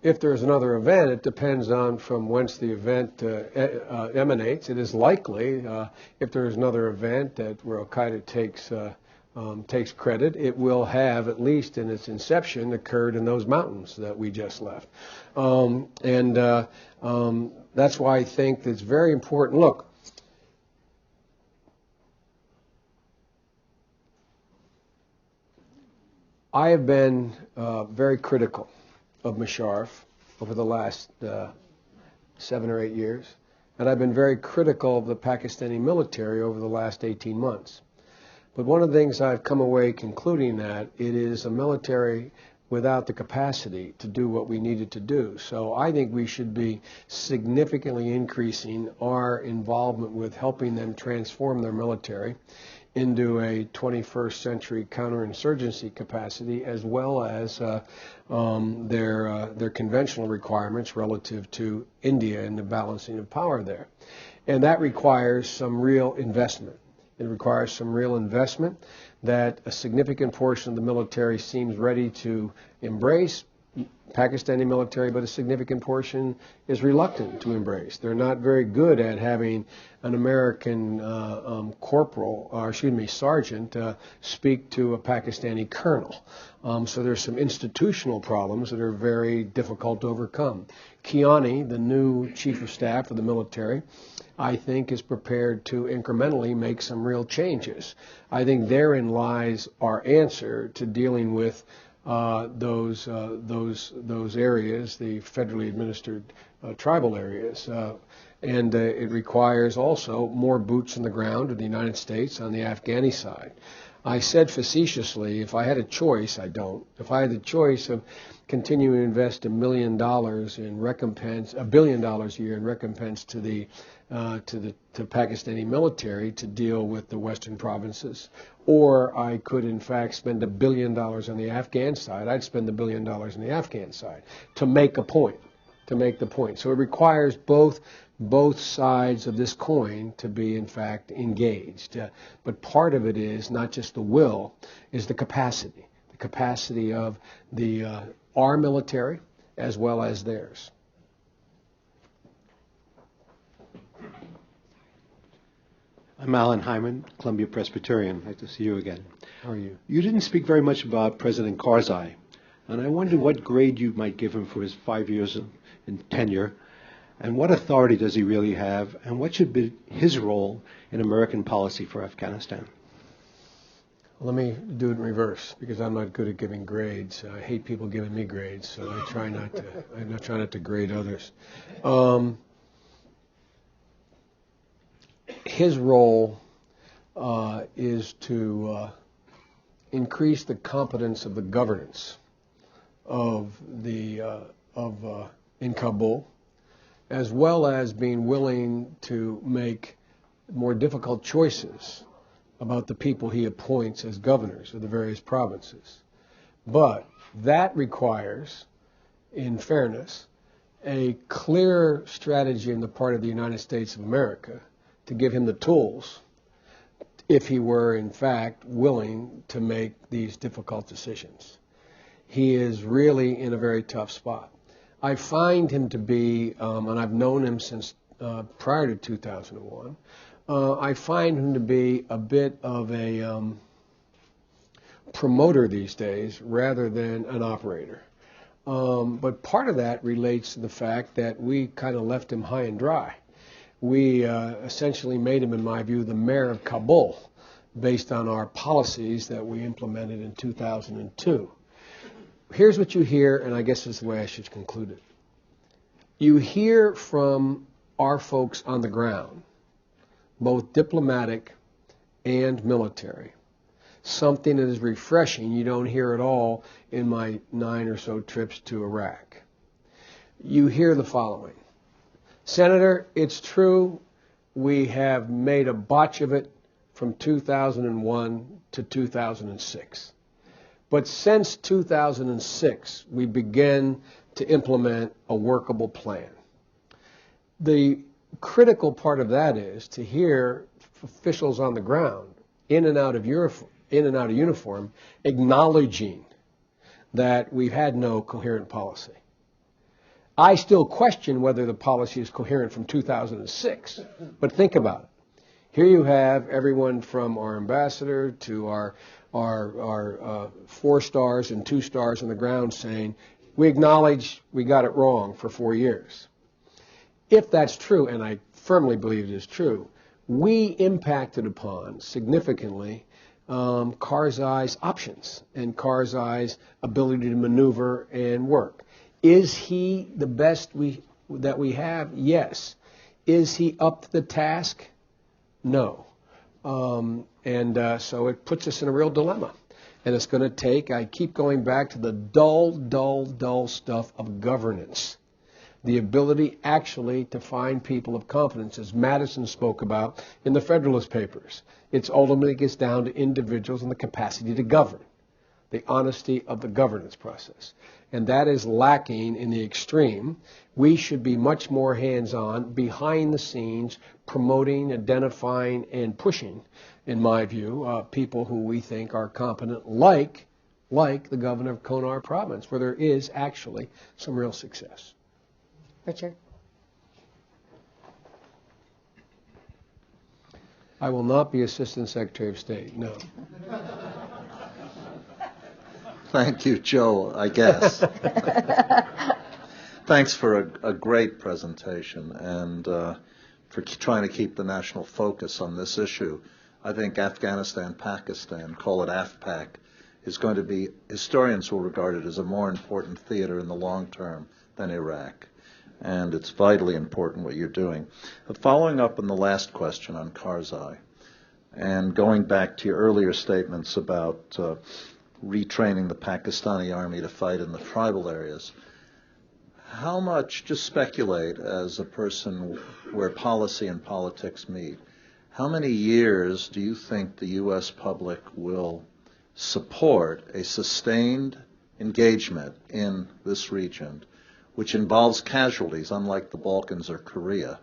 if there's another event, it depends on from whence the event emanates. It is likely, if there's another event where Al-Qaeda takes credit, it will have, at least in its inception, occurred in those mountains that we just left. That's why I think it's very important. Look, I have been very critical of Musharraf over the last 7 or 8 years, and I've been very critical of the Pakistani military over the last 18 months. But one of the things I've come away concluding that it is a military without the capacity to do what we needed to do. So I think we should be significantly increasing our involvement with helping them transform their military into a 21st century counterinsurgency capacity, as well as their conventional requirements relative to India and the balancing of power there. And that requires some real investment. It requires some real investment that a significant portion of the military seems ready to embrace, Pakistani military, but a significant portion is reluctant to embrace. They're not very good at having an American sergeant speak to a Pakistani colonel. So there's some institutional problems that are very difficult to overcome. Kiani, the new chief of staff of the military, I think is prepared to incrementally make some real changes. I think therein lies our answer to dealing with those areas, the federally administered tribal areas. And it requires also more boots on the ground in the United States on the Afghani side. I said facetiously, if I had a choice, I don't. If I had the choice of continuing to invest $1 billion in recompense, $1 billion a year in recompense to the Pakistani military to deal with the western provinces, or I could in fact spend $1 billion on the Afghan side, I'd spend $1 billion on the Afghan side to make a point, to make the point. So it requires both sides of this coin to be in fact engaged. But part of it is not just the will, is the capacity of our military as well as theirs. I'm Alan Hyman, Columbia Presbyterian. Nice to see you again. How are you? You didn't speak very much about President Karzai. And I wonder what grade you might give him for his 5 years in tenure, and what authority does he really have, and what should be his role in American policy for Afghanistan? Let me do it in reverse, because I'm not good at giving grades. I hate people giving me grades, so I try not to grade others. His role is to increase the competence of the governance of in Kabul, as well as being willing to make more difficult choices about the people he appoints as governors of the various provinces. But that requires, in fairness, a clear strategy on the part of the United States of America to give him the tools if he were, in fact, willing to make these difficult decisions. He is really in a very tough spot. I find him to be, and I've known him since prior to 2001, I find him to be a bit of a promoter these days rather than an operator. But part of that relates to the fact that we kind of left him high and dry. We essentially made him, in my view, the mayor of Kabul based on our policies that we implemented in 2002. Here's what you hear, and I guess this is the way I should conclude it. You hear from our folks on the ground, both diplomatic and military, something that is refreshing you don't hear at all in my 9 or so trips to Iraq. You hear the following. Senator, it's true we have made a botch of it from 2001 to 2006. But since 2006, we began to implement a workable plan. The critical part of that is to hear officials on the ground, in and out of uniform, acknowledging that we've had no coherent policy. I still question whether the policy is coherent from 2006, but think about it. Here you have everyone from our ambassador to our 4 stars and 2 stars on the ground saying, we acknowledge we got it wrong for 4 years. If that's true, and I firmly believe it is true, we impacted upon significantly Karzai's options and Karzai's ability to maneuver and work. Is he the best that we have? Yes. Is he up to the task? No. So it puts us in a real dilemma. And it's going to take, I keep going back to the dull stuff of governance. The ability actually to find people of competence, as Madison spoke about in the Federalist Papers. It ultimately gets down to individuals and the capacity to govern, the honesty of the governance process. And that is lacking in the extreme. We should be much more hands-on, behind the scenes, promoting, identifying, and pushing, in my view, people who we think are competent, like the governor of Konar province, where there is actually some real success. Richard? I will not be Assistant Secretary of State, no. Thank you, Joe, I guess. Thanks for a great presentation and for trying to keep the national focus on this issue. I think Afghanistan, Pakistan, call it AFPAC, is going to be, historians will regard it as a more important theater in the long term than Iraq. And it's vitally important what you're doing. Following up on the last question on Karzai, and going back to your earlier statements about retraining the Pakistani army to fight in the tribal areas, how much, just speculate as a person where policy and politics meet, how many years do you think the U.S. public will support a sustained engagement in this region, which involves casualties, unlike the Balkans or Korea,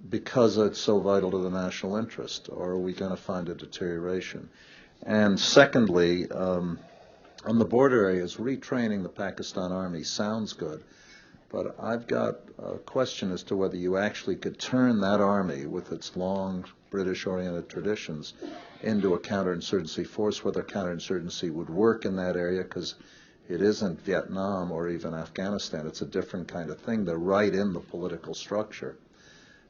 because it's so vital to the national interest? Or are we going to find a deterioration? And secondly, on the border areas, retraining the Pakistan army sounds good, But I've got a question as to whether you actually could turn that army with its long British-oriented traditions into a counterinsurgency force, whether counterinsurgency would work in that area, because it isn't Vietnam or even Afghanistan. It's a different kind of thing. They're right in the political structure.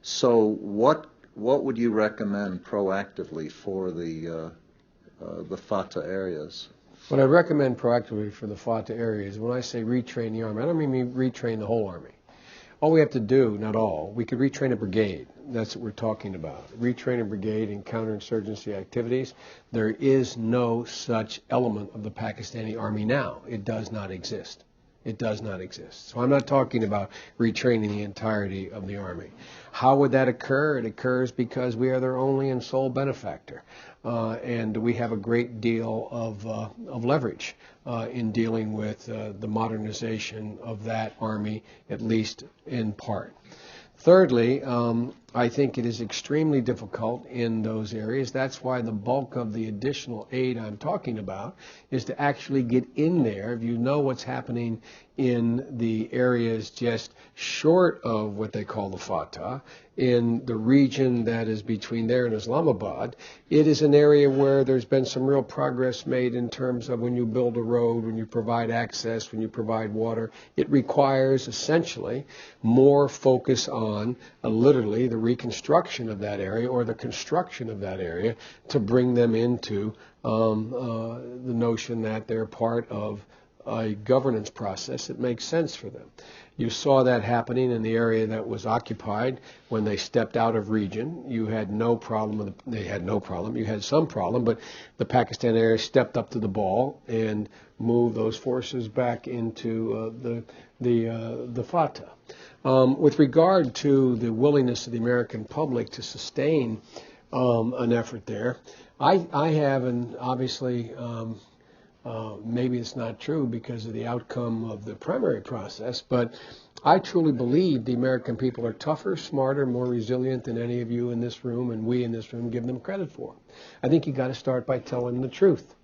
So what would you recommend proactively for the FATA areas? What I recommend proactively for the FATA areas, when I say retrain the Army, I don't mean retrain the whole Army. All we have to do, not all, we could retrain a brigade. That's what we're talking about. Retrain a brigade in counterinsurgency activities. There is no such element of the Pakistani Army now. It does not exist. It does not exist. So I'm not talking about retraining the entirety of the Army. How would that occur? It occurs because we are their only and sole benefactor. And we have a great deal of leverage in dealing with the modernization of that Army, at least in part. Thirdly, I think it is extremely difficult in those areas. That's why the bulk of the additional aid I'm talking about is to actually get in there. If you know what's happening in the areas just short of what they call the FATA, in the region that is between there and Islamabad, it is an area where there's been some real progress made in terms of when you build a road, when you provide access, when you provide water. It requires essentially more focus on literally the reconstruction of that area or the construction of that area to bring them into the notion that they're part of a governance process that makes sense for them. You saw that happening in the area that was occupied when they stepped out of region. You had no problem. They had no problem. You had some problem, but the Pakistan area stepped up to the ball and moved those forces back into the FATA. With regard to the willingness of the American public to sustain an effort there, I have, and obviously maybe it's not true because of the outcome of the primary process, but I truly believe the American people are tougher, smarter, more resilient than any of you in this room and we in this room give them credit for. I think you got to start by telling them the truth.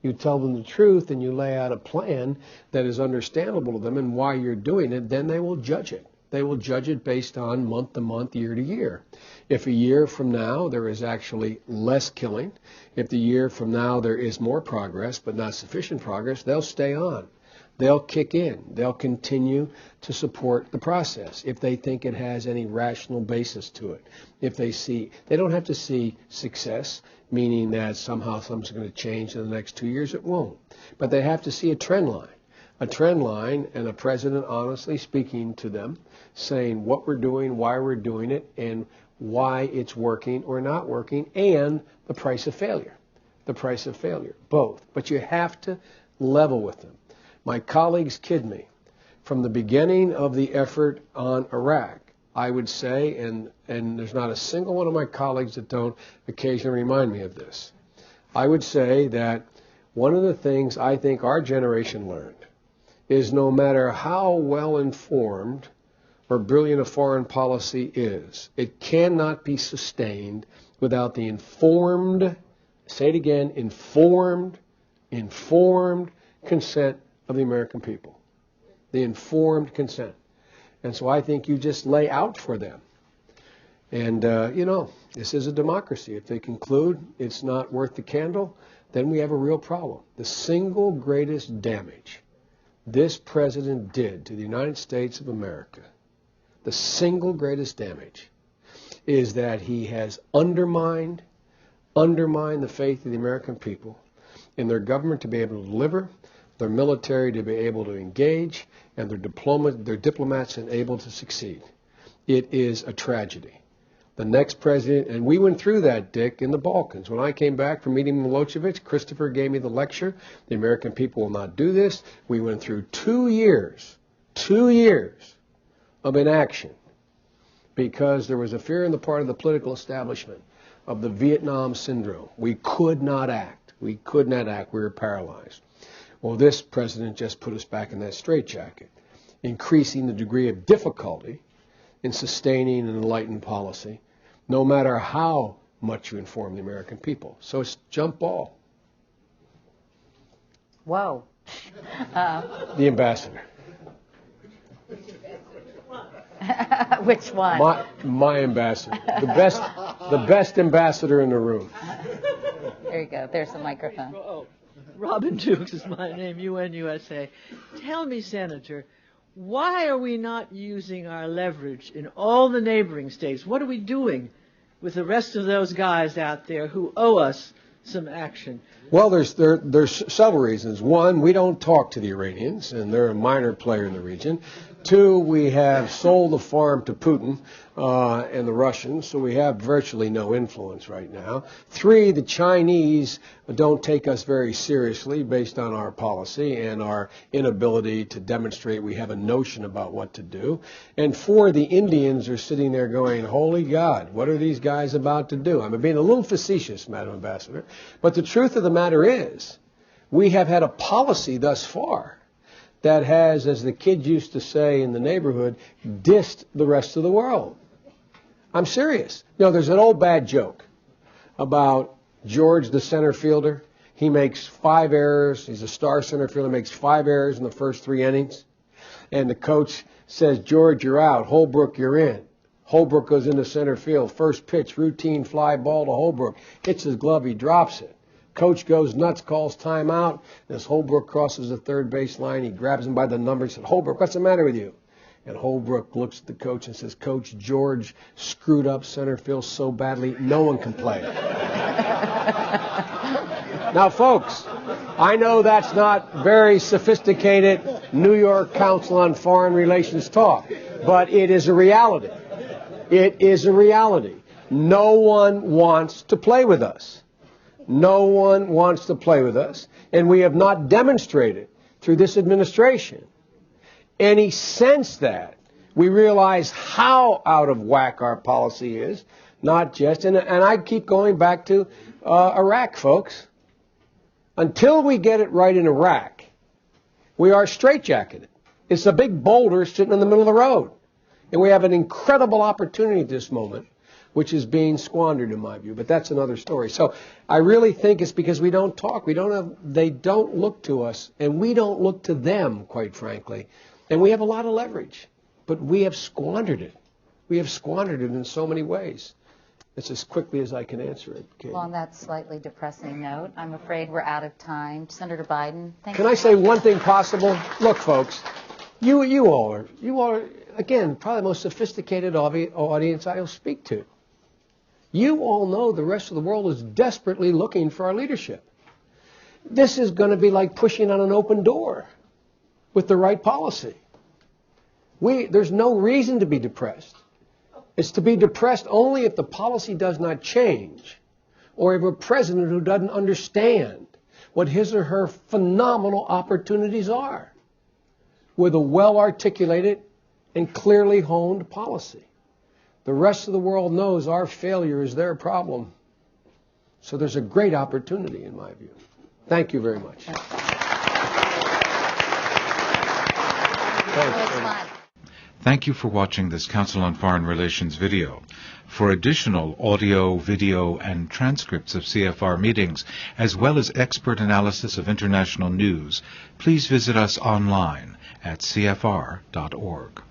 You tell them the truth and you lay out a plan that is understandable to them and why you're doing it, then they will judge it. They will judge it based on month to month, year to year. If a year from now there is actually less killing, if the year from now there is more progress but not sufficient progress, they'll stay on. They'll kick in. They'll continue to support the process if they think it has any rational basis to it. If they see, they don't have to see success, meaning that somehow something's going to change in the next 2 years. It won't. But they have to see a trend line. A trend line and a president honestly speaking to them, saying what we're doing, why we're doing it, and why it's working or not working, and the price of failure. The price of failure, both. But you have to level with them. My colleagues kid me. From the beginning of the effort on Iraq, I would say, and there's not a single one of my colleagues that don't occasionally remind me of this, I would say that one of the things I think our generation learned is no matter how well informed or brilliant a foreign policy is, it cannot be sustained without the informed, say it again, informed consent of the American people. The informed consent. And so I think you just lay out for them. And, this is a democracy. If they conclude it's not worth the candle, then we have a real problem. The single greatest damage this president did to the United States of America, the single greatest damage, is that he has undermined the faith of the American people in their government to be able to deliver, their military to be able to engage, and their diplomats and able to succeed. It is a tragedy. The next president, and we went through that, Dick, in the Balkans. When I came back from meeting Milosevic, Christopher gave me the lecture, the American people will not do this. We went through 2 years of inaction because there was a fear on the part of the political establishment of the Vietnam syndrome. We could not act. We were paralyzed. Well, this president just put us back in that straitjacket, increasing the degree of difficulty in sustaining an enlightened policy, no matter how much you inform the American people. So it's jump ball. Whoa. The ambassador. Which one? My ambassador, the best ambassador in the room. There you go. There's the microphone. Oh, Robin Dukes is my name, UN USA. Tell me, Senator, why are we not using our leverage in all the neighboring states? What are we doing with the rest of those guys out there who owe us some action? Well, there's several reasons. One, we don't talk to the Iranians, and they're a minor player in the region. Two, we have sold the farm to Putin and the Russians, so we have virtually no influence right now. Three, the Chinese don't take us very seriously based on our policy and our inability to demonstrate we have a notion about what to do. And four, the Indians are sitting there going, holy God, what are these guys about to do? I'm being a little facetious, Madam Ambassador, but the truth of the matter is we have had a policy thus far that has, as the kids used to say in the neighborhood, dissed the rest of the world. I'm serious. You know, there's an old bad joke about George, the center fielder. He makes 5 errors. He's a star center fielder, makes 5 errors in the first 3 innings. And the coach says, George, you're out. Holbrook, you're in. Holbrook goes into center field. First pitch, routine fly ball to Holbrook. Hits his glove, he drops it. Coach goes nuts, calls timeout. As Holbrook crosses the third base line, he grabs him by the number and said, Holbrook, what's the matter with you? And Holbrook looks at the coach and says, Coach, George screwed up center field so badly, no one can play it. Now, folks, I know that's not very sophisticated New York Council on Foreign Relations talk, but it is a reality. It is a reality. No one wants to play with us. No one wants to play with us, and we have not demonstrated through this administration any sense that we realize how out of whack our policy is, not just, and I keep going back to Iraq, folks. Until we get it right in Iraq, we are straitjacketed. It's a big boulder sitting in the middle of the road, and we have an incredible opportunity at this moment, which is being squandered in my view. But that's another story. So I really think it's because we don't talk. They don't look to us, and we don't look to them, quite frankly. And we have a lot of leverage, but we have squandered it. We have squandered it in so many ways. It's as quickly as I can answer it. Kate. Well, on that slightly depressing note, I'm afraid we're out of time. Senator Biden, thank you. Can I say one thing possible? Look, folks, you all are, again, probably the most sophisticated audience I'll speak to. You all know the rest of the world is desperately looking for our leadership. This is going to be like pushing on an open door with the right policy. There's no reason to be depressed. It's to be depressed only if the policy does not change, or if a president who doesn't understand what his or her phenomenal opportunities are with a well-articulated and clearly honed policy. The rest of the world knows our failure is their problem. So there's a great opportunity, in my view. Thank you very much. Thank you for watching this Council on Foreign Relations video. For additional audio, video, and transcripts of CFR meetings, as well as expert analysis of international news, please visit us online at cfr.org.